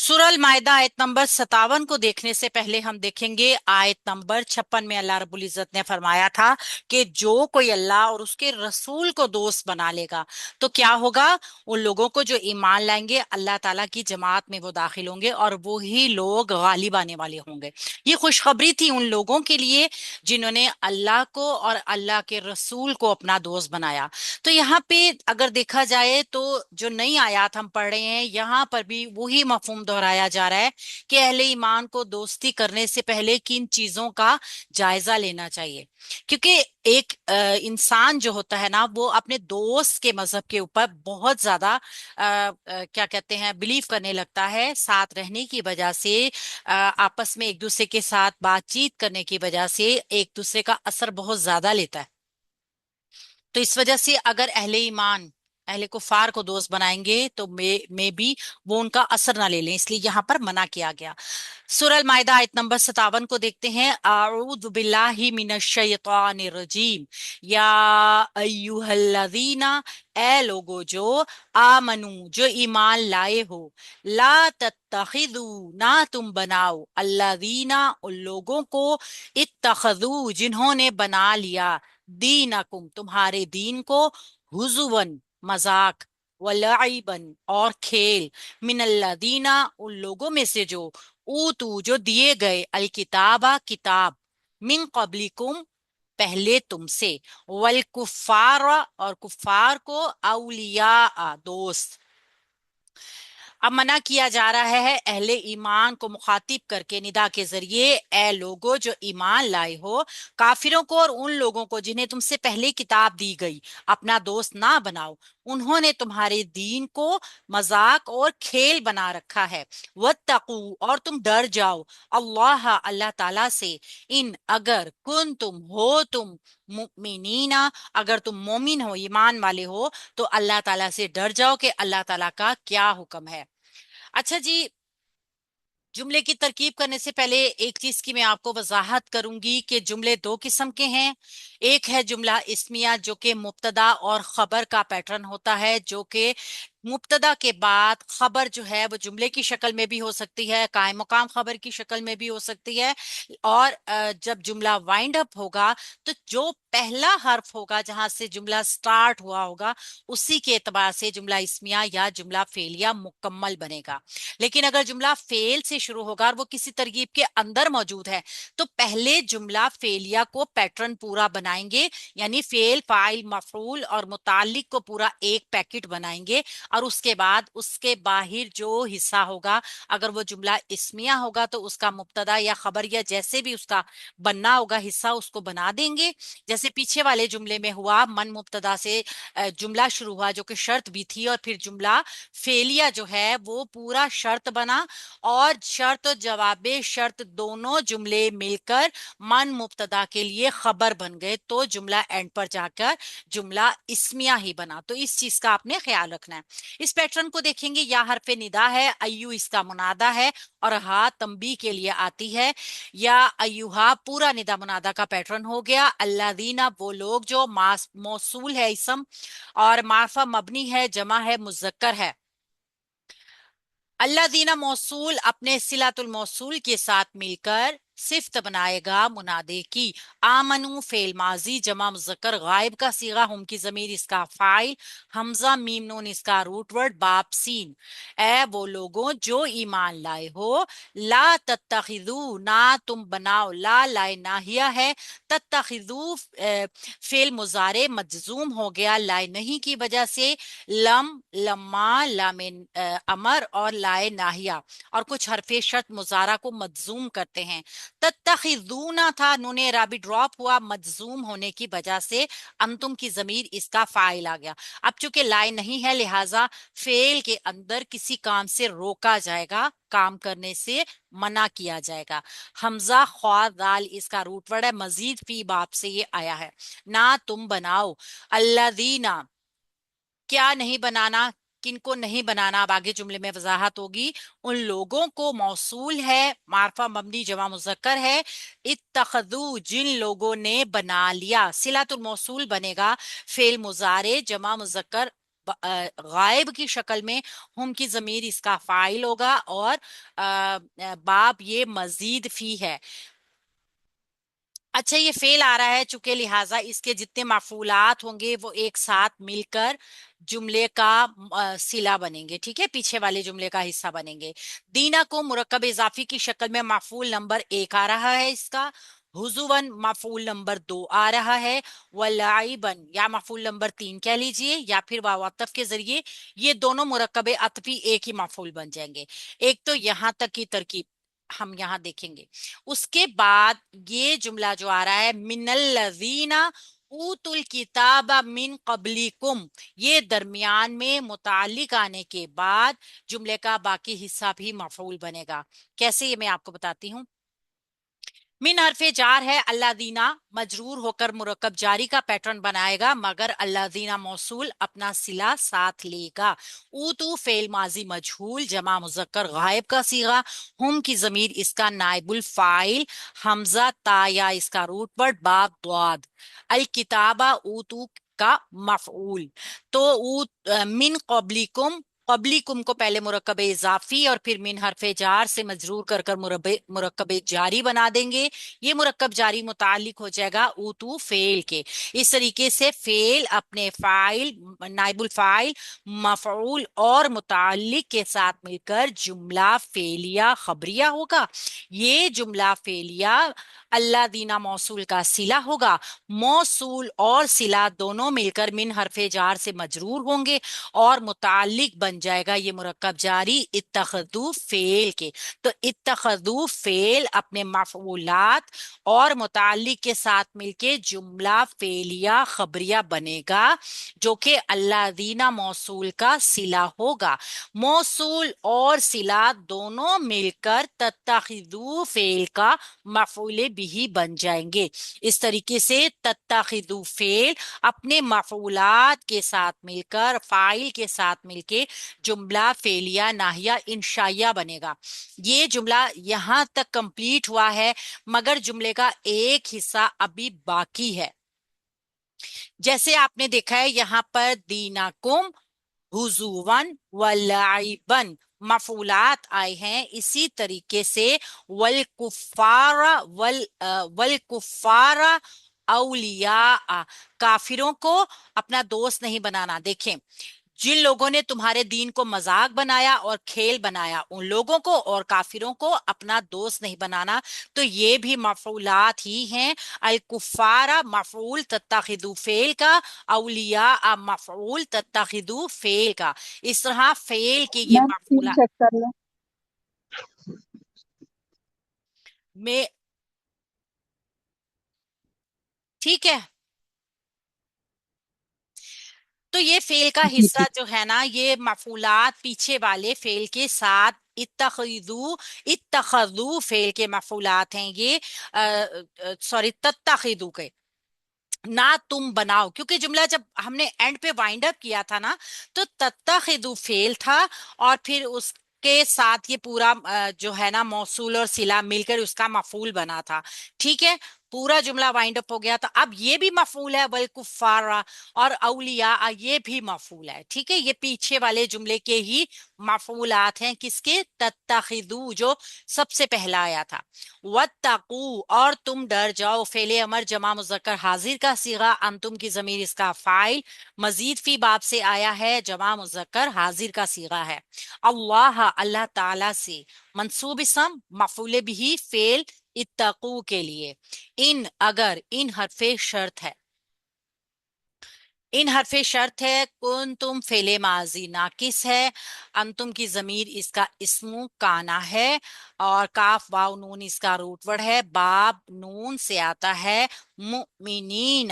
सूरह अल माइदा आयत नंबर 57 को देखने से पहले हम देखेंगे आयत नंबर 56 में अल्लाह रब्बुल इज्जत ने फरमाया था कि जो कोई अल्लाह और उसके रसूल को दोस्त बना लेगा तो क्या होगा। उन लोगों को जो ईमान लाएंगे अल्लाह ताला की जमात में वो दाखिल होंगे और वो ही लोग गालिब आने वाले होंगे। ये खुशखबरी थी उन लोगों के लिए जिन्होंने अल्लाह को और अल्लाह के रसूल को अपना दोस्त बनाया। तो यहाँ पे अगर देखा जाए तो जो नई आयत हम पढ़ रहे हैं यहाँ पर भी वही मफहूम दोहराया जा रहा है कि अहले ईमान को दोस्ती करने से पहले किन चीजों का जायजा लेना चाहिए। क्योंकि एक इंसान जो होता है ना वो अपने दोस्त के मजहब के ऊपर बहुत ज्यादा क्या कहते हैं बिलीव करने लगता है, साथ रहने की वजह से आपस में एक दूसरे के साथ बातचीत करने की वजह से एक दूसरे का असर बहुत ज्यादा लेता है। तो इस वजह से अगर अहले ईमान अहले कुफार को दोस्त बनाएंगे तो मे भी वो उनका असर ना ले लें, इसलिए यहाँ पर मना किया गया। सूरह अल माइदा आयत नंबर 57 को देखते हैं। आऊज़ु बिल्लाहि मिनश शैतानिर रजीम। या अय्युहल्लज़ीना, ए लोगो जो आमनू जो ईमान लाए हो, ला तत्तखिदू ना तुम बनाओ, अल्लज़ीना उन लोगों को, इत्तखजू जिन्होंने बना लिया, दीनकुम तुम्हारे दीन को, हुजुवन मजाक, वलाइबन और खेल, मिनल्लदीना उन लोगों में से जो, ऊतू जो दिए गए, अल किताबा किताब, मिन कबलिकुम पहले तुमसे, वल कुफार और कुफार को, औलिया दोस्त। अब मना किया जा रहा है अहले ईमान को मुखातिब करके निदा के जरिए, ए लोगो जो ईमान लाए हो, काफिरों को और उन लोगों को जिन्हें तुमसे पहले किताब दी गई अपना दोस्त ना बनाओ। उन्होंने तुम्हारे दीन को मजाक और खेल बना रखा है। वत्तकू और तुम डर जाओ, अल्लाह अल्लाह ताला से, इन अगर कुन तुम हो तुम मुमिनीना अगर तुम मोमिन हो ईमान वाले हो तो अल्लाह ताला से डर जाओ कि अल्लाह ताला का क्या हुक्म है। अच्छा जी, जुमले की तरकीब करने से पहले एक चीज की मैं आपको वजाहत करूंगी कि जुमले दो किस्म के हैं। एक है जुमला इस्मिया जो कि मुब्तदा और खबर का पैटर्न होता है, जो कि मुब्तदा के बाद खबर जो है वो जुमले की शक्ल में भी हो सकती है, कायम मकाम खबर की शक्ल में भी हो सकती है। और जब जुमला वाइंड अप होगा तो जो पहला हर्फ होगा जहां से जुमला स्टार्ट हुआ होगा उसी के एतबार से जुमला इस्मिया या जुमला फेलिया मुकम्मल बनेगा। लेकिन अगर जुमला फेल से शुरू होगा और वो किसी तरकीब के अंदर मौजूद है तो पहले जुमला फेलिया को पैटर्न पूरा बनाएंगे, यानी फेल फाइल मफूल और मुतालिक को पूरा एक पैकेट बनाएंगे। और उसके बाद उसके बाहर जो हिस्सा होगा, अगर वो जुमला इस्मिया होगा तो उसका मुब्तदा या खबर या जैसे भी उसका बनना होगा हिस्सा उसको बना देंगे। जैसे पीछे वाले जुमले में हुआ, मन मुब्तदा से जुमला शुरू हुआ जो कि शर्त भी थी, और फिर जुमला फेलिया जो है वो पूरा शर्त बना, और शर्त और जवाबे शर्त दोनों जुमले मिलकर मन मुब्तदा के लिए खबर बन गए, तो जुमला एंड पर जाकर जुमला इस्मिया ही बना। तो इस चीज का आपने ख्याल रखना है। इस पैटर्न को देखेंगे, या हरफे निदा है, अय्यू इसका मुनादा है और हा तंबी के लिए आती है। या अय्यूहा पूरा निदा मुनादा का पैटर्न हो गया। अल्लादीना वो लोग जो, मौसूल है इसम और मार्फा मबनी है, जमा है मुजक्कर है। अल्लाह दीना मौसूल अपने सिलातुल मौसूल के साथ मिलकर सिफ्त बनाएगा मुनादे की। आमनु फेल माजी जमा मुजक्कर गायब का सीगा, हम की जमीर इसका फाइल, हमजा मीम नून इसका रूट वर्ड, बाप सीन। ए वो लोगों जो ईमान लाए हो, ला तत्तखिदू ना तुम बनाओ, ला लाए नाहिया है, तत्तखिदू फेल मुजारे मजजूम हो गया लाए नहीं की वजह से, लम लम्मा लामे अमर और लाए नाहिया और कुछ हरफे शर्त मुजारा को मजजूम करते हैं। तत्तखिजूना था, नूने राबी ड्रॉप हुआ मजजूम होने की वजह से, अंतुम की जमीर इसका फाइल आ गया। अब चूंकि लाए नहीं है लिहाजा फेल के अंदर किसी काम से रोका जाएगा, काम करने से मना किया जाएगा। हमजा ख्वा दाल इसका रूट वर्ड है, मजीद फी बाप से ये आया है। ना तुम बनाओ, अल्लादीना क्या नहीं बनाना, किनको नहीं बनाना, अब आगे जुमले में वजाहत होगी। उन लोगों को मौसूल है, मारफा मबनी जमा मुजक्कर है। इत्तखदू जिन लोगों ने बना लिया, सिलातुल मौसूल बनेगा फेल मुजारे जमा मुजक्कर غائب کی شکل میں، ہم کی ضمیر اس کا فاعل ہوگا، اور باب یہ مزید فی ہے۔ اچھا، یہ فعل آ رہا ہے چونکہ لہٰذا اس کے جتنے مفعولات ہوں گے وہ ایک ساتھ مل کر جملے کا صلہ بنیں گے، ٹھیک ہے، پیچھے والے جملے کا حصہ بنیں گے۔ دینا کو مرکب اضافی کی شکل میں مفعول نمبر 1 آ رہا ہے اس کا، حضون مفعول نمبر 2 آ رہا ہے، ولعبن یا مفعول نمبر 3 کہہ لیجئے، یا پھر واو عطف کے ذریعے یہ دونوں مرکب عطفی ایک ہی مفعول بن جائیں گے۔ ایک تو یہاں تک کی ترکیب ہم یہاں دیکھیں گے۔ اس کے بعد یہ جملہ جو آ رہا ہے من الذین اوت الکتاب من قبلکم، یہ درمیان میں متعلق آنے کے بعد جملے کا باقی حصہ بھی مفعول بنے گا۔ کیسے، یہ میں آپ کو بتاتی ہوں۔ من حرف جار ہے، اللہ دینا مجرور ہو کر مرکب جاری کا پیٹرن بنائے گا، مگر اللہ دینا موصول اپنا صلہ ساتھ لے گا۔ اوتو فعل ماضی مجہول جمع مذکر غائب کا صیغہ، ہم کی ضمیر اس کا نائب الفاعل، حمزہ تا یا اس کا روٹ ورڈ باب ضاد، الکتابہ اوتو کا مفعول۔ تو من قبلکم، قبلکم کو پہلے مرکب اضافی اور پھر من حرف جار سے مجرور کر کر مرکب جاری بنا دیں گے، یہ مرکب جاری متعلق ہو جائے گا اوتو فعل کے۔ اس طریقے سے فعل اپنے فاعل، نائب الفاعل، مفعول اور متعلق کے ساتھ مل کر جملہ فعلیہ خبریہ ہوگا۔ یہ جملہ فعلیہ اللہ دینا موصول کا صلہ ہوگا، موصول اور صلہ دونوں مل کر من حرف جار سے مجرور ہوں گے اور متعلق بن جائے گا یہ مرکب جاری اتخذو فعل کے۔ تو اتخذو فعل اپنے مفعولات اور متعلق کے ساتھ مل کے جملہ فعلیہ خبریہ بنے گا، جو کہ اللہ دینا موصول کا صلہ ہوگا۔ موصول اور صلہ دونوں مل کر تتخذو فعل کا مفعول بھی بن جائیں گے۔ اس طریقے سے تتخذو فعل اپنے مفعولات کے ساتھ مل کر، فاعل کے ساتھ مل کے جملہ فعلیہ ناہیہ انشائیہ بنے گا۔ یہ جملہ یہاں تک کمپلیٹ ہوا ہے، مگر جملے کا ایک حصہ ابھی باقی ہے۔ جیسے آپ نے دیکھا ہے یہاں پر دینکم حضون ولعبن مفعولات آئے ہیں، اسی طریقے سے والکفار اولیاء، کافروں کو اپنا دوست نہیں بنانا۔ دیکھیں، جن لوگوں نے تمہارے دین کو مذاق بنایا اور کھیل بنایا، ان لوگوں کو اور کافروں کو اپنا دوست نہیں بنانا۔ تو یہ بھی مفعولات ہی ہیں، الکفار مفعول تتخذو فعل کا، اولیاء مفعول تتخذو فعل کا۔ اس طرح فعل کے یہ میم تین مفعولات چیک کر لیں۔ میں، ٹھیک ہے۔ تو یہ فعل کا جی حصہ ٹھیک۔ جو ہے نا، یہ مفعولات پیچھے والے فعل کے ساتھ اتخذو فعل کے مفعولات ہیں یہ، سوری تتخذو کے، نہ تم بناؤ، کیونکہ جملہ جب ہم نے اینڈ پہ وائنڈ اپ کیا تھا نا، تو تتخذو فعل تھا اور پھر اس کے ساتھ یہ پورا جو ہے نا موصول اور صلہ مل کر اس کا مفعول بنا تھا، ٹھیک ہے، پورا جملہ وائنڈ اپ ہو گیا تھا۔ اب یہ بھی مفعول ہے والکفار، اور اولیاء یہ بھی مفعول ہے، ٹھیک ہے، یہ پیچھے والے جملے کے ہی مفعولات ہیں، کس کے؟ تتخذو، جو سب سے پہلا آیا تھا۔ واتقو، اور تم ڈر جاؤ، فعل امر جمع مذکر حاضر کا صیغہ، انتم کی ضمیر اس کا فاعل، مزید فی باب سے آیا ہے، جمع مذکر حاضر کا صیغہ ہے۔ اللہ، اللہ تعالی سے، منصوب اسم مفعول بھی فعل اتقو کے لیے، ان اگر، ان حرف شرط ہے، ان حرف شرط ہے، کن تم فعل ماضی ناقص ہے، انتم کی ضمیر اس کا اسم کانا ہے، اور کاف واو نون اس کا روٹ ورڈ ہے، باب نون سے آتا ہے مؤمنین،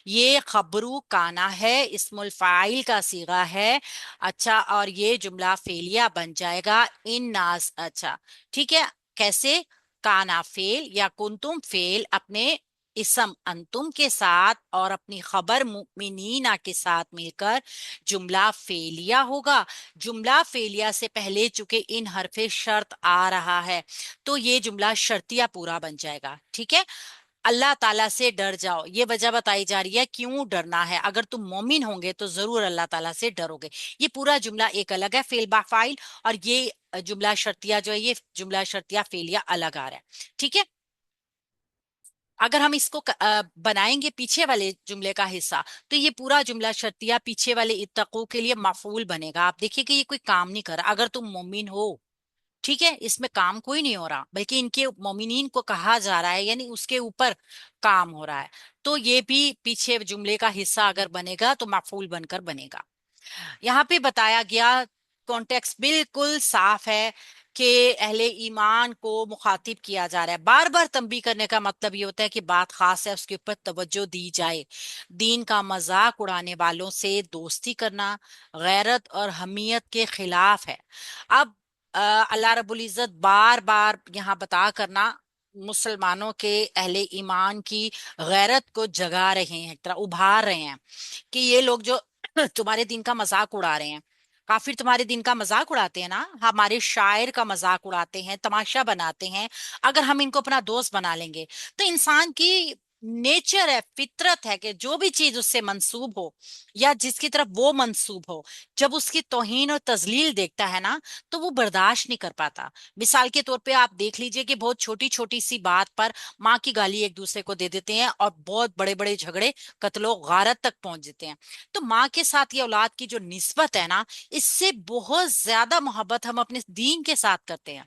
یہ خبرو کانا ہے، اسم الفاعل کا صیغہ ہے۔ اچھا، اور یہ جملہ فعلیہ بن جائے گا ان ناس، اچھا ٹھیک ہے، کیسے؟ کانا فعل یا کنتم فعل اپنے اسم انتم کے ساتھ اور اپنی خبر مؤمنین کے ساتھ مل کر جملہ فعلیہ ہوگا۔ جملہ فعلیہ سے پہلے چونکہ ان حرف شرط آ رہا ہے تو یہ جملہ شرطیہ پورا بن جائے گا، ٹھیک ہے۔ अल्लाह ताला से डर जाओ। ये वजह बताई जा रही है क्यों डरना है। अगर तुम मोमिन होंगे तो जरूर अल्लाह ताला से डरोगे। ये पूरा जुमला एक अलग है, फेल बा फाइल, और ये जुमला शर्तिया जो है, ये जुमला शर्तिया फेलिया अलग आ रहा है। ठीक है। अगर हम इसको बनाएंगे पीछे वाले जुमले का हिस्सा, तो ये पूरा जुमला शर्तिया पीछे वाले इत्तकू के लिए मफूल बनेगा। आप देखिए कि ये कोई काम नहीं कर रहा। अगर तुम मोमिन हो, ठीक है, इसमें काम कोई नहीं हो रहा, बल्कि इनके मोमिनीन को कहा जा रहा है, यानी उसके ऊपर काम हो रहा है। तो ये भी पीछे जुमले का हिस्सा अगर बनेगा तो मफूल बनकर बनेगा। यहाँ पे बताया गया कॉन्टेक्स्ट बिल्कुल साफ है कि अहले ईमान को मुखातिब किया जा रहा है। बार बार तंबीह करने का मतलब ये होता है कि बात खास है, उसके ऊपर तवज्जो दी जाए। दीन का मजाक उड़ाने वालों से दोस्ती करना गैरत और हमीयत के खिलाफ है। अब अल्लाह रब्बुल इज्जत बार बार यहाँ बता करना मुसलमानों के अहले ईमान की गैरत को जगा रहे हैं, एक तरह उभार रहे हैं कि ये लोग जो तुम्हारे दिन का मजाक उड़ा रहे हैं, काफिर तुम्हारे दिन का मजाक उड़ाते हैं ना, हमारे शायर का मजाक उड़ाते हैं, तमाशा बनाते हैं। अगर हम इनको अपना दोस्त बना लेंगे, तो इंसान की नेचर है, फितरत है कि जो भी चीज उससे मंसूब हो या जिसकी तरफ वो मंसूब हो, जब उसकी तौहीन और तजलील देखता है ना, तो वो बर्दाश्त नहीं कर पाता। मिसाल के तौर पे आप देख लीजिए कि बहुत छोटी छोटी सी बात पर माँ की गाली एक दूसरे को दे देते हैं और बहुत बड़े बड़े झगड़े कत्लो गारत तक पहुंच जाते हैं। तो माँ के साथ ये औलाद की जो निस्बत है ना, इससे बहुत ज्यादा मोहब्बत हम अपने दीन के साथ करते हैं।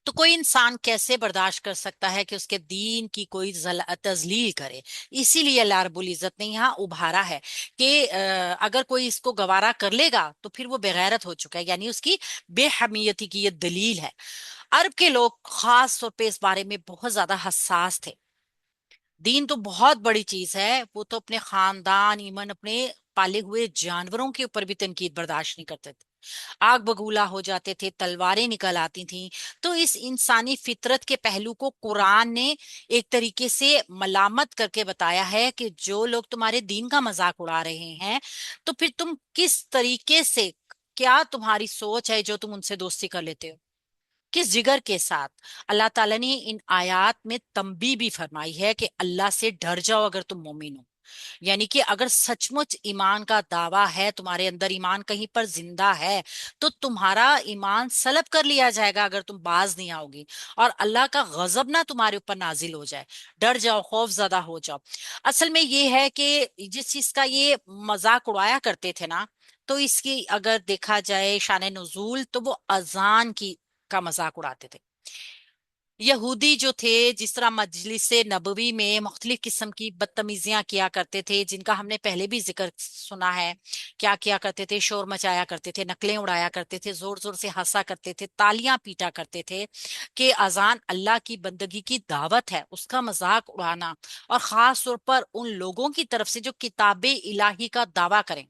तो कोई इंसान कैसे बर्दाश्त कर सकता है कि उसके दीन की कोई तजलील करे। इसीलिए अल्लाह रब्बुल इज्जत ने यहाँ उभारा है कि अगर कोई इसको गवारा कर लेगा तो फिर वो बेगैरत हो चुका है, यानी उसकी बेहमियती की ये दलील है। अरब के लोग खास तौर पे इस बारे में बहुत ज्यादा हसास थे। दीन तो बहुत बड़ी चीज है, वो तो अपने खानदान, ईमन, अपने पाले हुए जानवरों के ऊपर भी तनकीद बर्दाश्त नहीं करते थे। आग बगूला हो जाते थे, तलवारें निकल आती थीं। तो इस इंसानी फितरत के पहलू को कुरान ने एक तरीके से मलामत करके बताया है कि जो लोग तुम्हारे दीन का मजाक उड़ा रहे हैं, तो फिर तुम किस तरीके से, क्या तुम्हारी सोच है जो तुम उनसे दोस्ती कर लेते हो, किस जिगर के साथ। अल्लाह ताला ने इन आयात में तंबी भी फरमाई है कि अल्लाह से डर जाओ अगर तुम मोमिन हो। यानी कि अगर सचमुच ईमान का दावा है, तुम्हारे अंदर ईमान कहीं पर जिंदा है, तो तुम्हारा ईमान सलब कर लिया जाएगा अगर तुम बाज नहीं आओगी, और अल्लाह का गजब ना तुम्हारे ऊपर नाजिल हो जाए। डर जाओ, खौफ ज्यादा हो जाओ। असल में ये है कि जिस चीज का ये मजाक उड़ाया करते थे ना, तो इसकी अगर देखा जाए शान नुजूल, तो वो अजान की का मजाक उड़ाते थे। यहूदी जो थे, जिस तरह मजलिस नबवी में मुख्तलिफ किस्म की बदतमीजियां किया करते थे, जिनका हमने पहले भी जिक्र सुना है। क्या किया करते थे? शोर मचाया करते थे, नकलें उड़ाया करते थे, जोर जोर से हंसा करते थे, तालियां पीटा करते थे कि अजान अल्लाह की बंदगी की दावत है, उसका मजाक उड़ाना। और खास तौर पर उन लोगों की तरफ से जो किताबे इलाही का दावा करें।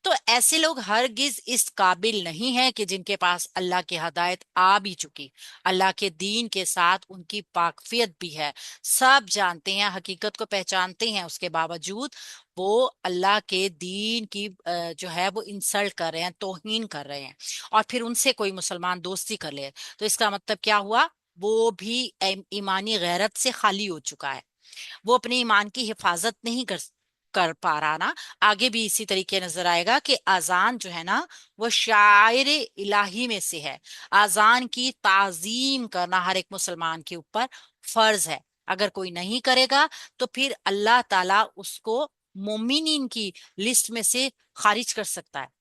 तो ऐसे लोग हरगिज इस काबिल नहीं है कि जिनके पास अल्लाह की हदायत आ भी चुकी, अल्लाह के दीन के साथ उनकी वाकफियत भी है, सब जानते हैं, हकीकत को पहचानते हैं, उसके बावजूद वो अल्लाह के दीन की जो है वो इंसल्ट कर रहे हैं, तौहीन कर रहे हैं, और फिर उनसे कोई मुसलमान दोस्ती कर ले, तो इसका मतलब क्या हुआ? वो भी ईमानी गैरत से खाली हो चुका है। वो अपने ईमान की हिफाजत नहीं कर कर पा रहा ना। आगे भी इसी तरीके नजर आएगा कि अजान जो है ना, वो शायर इलाही में से है। अजान की ताजीम करना हर एक मुसलमान के ऊपर फर्ज है। अगर कोई नहीं करेगा, तो फिर अल्लाह ताला उसको मोमिनीन की लिस्ट में से खारिज कर सकता है।